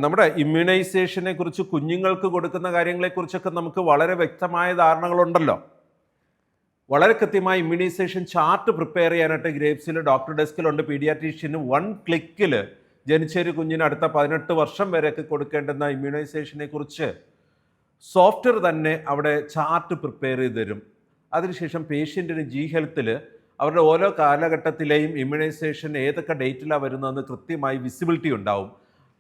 നമ്മുടെ ഇമ്മ്യൂണൈസേഷനെ കുറിച്ച് കുഞ്ഞുങ്ങൾക്ക് കൊടുക്കുന്ന കാര്യങ്ങളെക്കുറിച്ചൊക്കെ നമുക്ക് വളരെ വ്യക്തമായ ധാരണകളുണ്ടല്ലോ. വളരെ കൃത്യമായി ഇമ്മ്യൂണൈസേഷൻ ചാർട്ട് പ്രിപ്പയർ ചെയ്യാനായിട്ട് ഗ്രേപ്സിൽ ഡോക്ടർ ഡെസ്കിലുണ്ട്. പീഡിയാട്രീഷ്യന് 1 ക്ലിക്കിൽ ജനിച്ചൊരു കുഞ്ഞിന് അടുത്ത 18 വർഷം വരെയൊക്കെ കൊടുക്കേണ്ടുന്ന ഇമ്മ്യൂണൈസേഷനെ കുറിച്ച് സോഫ്റ്റ്വെയർ തന്നെ അവിടെ ചാർട്ട് പ്രിപ്പയർ ചെയ്ത് തരും. അതിനുശേഷം പേഷ്യൻറ്റിന് ജി ഹെൽത്തിൽ അവരുടെ ഓരോ കാലഘട്ടത്തിലെയും ഇമ്മ്യൂണൈസേഷൻ ഏതൊക്കെ ഡേറ്റിലാണ് വരുന്നതെന്ന് കൃത്യമായി വിസിബിലിറ്റി ഉണ്ടാവും.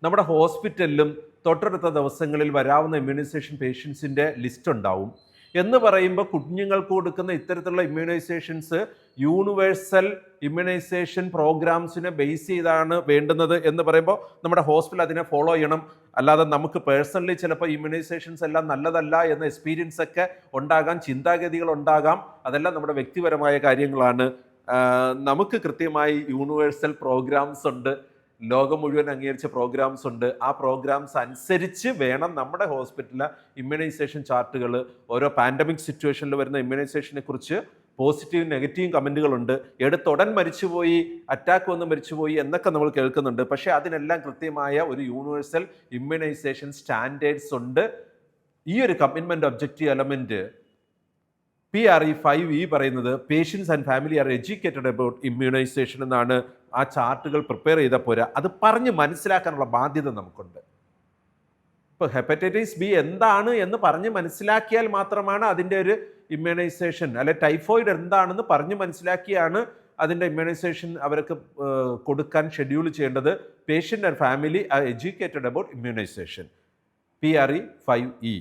നമ്മുടെ ഹോസ്പിറ്റലിലും തൊട്ടടുത്ത ദിവസങ്ങളിൽ വരാവുന്ന ഇമ്മ്യൂണൈസേഷൻ പേഷ്യൻസിൻ്റെ ലിസ്റ്റ് ഉണ്ടാവും. എന്ന് പറയുമ്പോൾ കുഞ്ഞുങ്ങൾക്ക് കൊടുക്കുന്ന ഇത്തരത്തിലുള്ള ഇമ്മ്യൂണൈസേഷൻസ് യൂണിവേഴ്സൽ ഇമ്മ്യൂണൈസേഷൻ പ്രോഗ്രാംസിനെ ബേസ് ചെയ്താണ് വേണ്ടുന്നത് എന്ന് പറയുമ്പോൾ നമ്മുടെ ഹോസ്പിറ്റൽ അതിനെ ഫോളോ ചെയ്യണം. അല്ലാതെ നമുക്ക് പേഴ്സണലി ചിലപ്പോൾ ഇമ്മ്യൂണൈസേഷൻസ് എല്ലാം നല്ലതല്ല എന്ന എക്സ്പീരിയൻസ് ഒക്കെ ഉണ്ടാകാം, ചിന്താഗതികൾ ഉണ്ടാകാം. അതെല്ലാം നമ്മുടെ വ്യക്തിപരമായ കാര്യങ്ങളാണ്. നമുക്ക് കൃത്യമായി യൂണിവേഴ്സൽ പ്രോഗ്രാംസ് ഉണ്ട്, ലോകം മുഴുവൻ അംഗീകരിച്ച പ്രോഗ്രാംസ് ഉണ്ട്. ആ പ്രോഗ്രാംസ് അനുസരിച്ച് വേണം നമ്മുടെ ഹോസ്പിറ്റലിലെ ഇമ്മ്യൂണൈസേഷൻ ചാർട്ടുകൾ. ഓരോ പാൻഡമിക് സിറ്റുവേഷനിൽ വരുന്ന ഇമ്മ്യൂണൈസേഷനെ കുറിച്ച് പോസിറ്റീവും നെഗറ്റീവും കമൻറ്റുകളുണ്ട്. എടുത്തുടൻ മരിച്ചുപോയി, അറ്റാക്ക് വന്ന് മരിച്ചുപോയി എന്നൊക്കെ നമ്മൾ കേൾക്കുന്നുണ്ട്. പക്ഷേ അതിനെല്ലാം കൃത്യമായ ഒരു യൂണിവേഴ്സൽ ഇമ്മ്യൂണൈസേഷൻ സ്റ്റാൻഡേർഡ്സ് ഉണ്ട്. ഈ ഒരു commitment objective element PRE 5E പറയുന്നത് patients and family are educated about immunisation എന്നാണ്. ആ ചാർട്ടുകൾ പ്രിപ്പയർ ചെയ്താൽ പോരാ, അത് പറഞ്ഞ് മനസ്സിലാക്കാനുള്ള ബാധ്യത നമുക്കുണ്ട്. ഇപ്പോൾ ഹെപ്പറ്റൈറ്റിസ് ബി എന്താണ് എന്ന് പറഞ്ഞ് മനസ്സിലാക്കിയാൽ മാത്രമാണ് അതിൻ്റെ ഒരു ഇമ്മ്യൂണൈസേഷൻ, അല്ലെ ടൈഫോയിഡ് എന്താണെന്ന് പറഞ്ഞ് മനസ്സിലാക്കിയാണ് അതിൻ്റെ ഇമ്മ്യൂണൈസേഷൻ അവർക്ക് കൊടുക്കാൻ ഷെഡ്യൂൾ ചെയ്യേണ്ടത്. Patient and family are educated about immunisation. PRE 5E.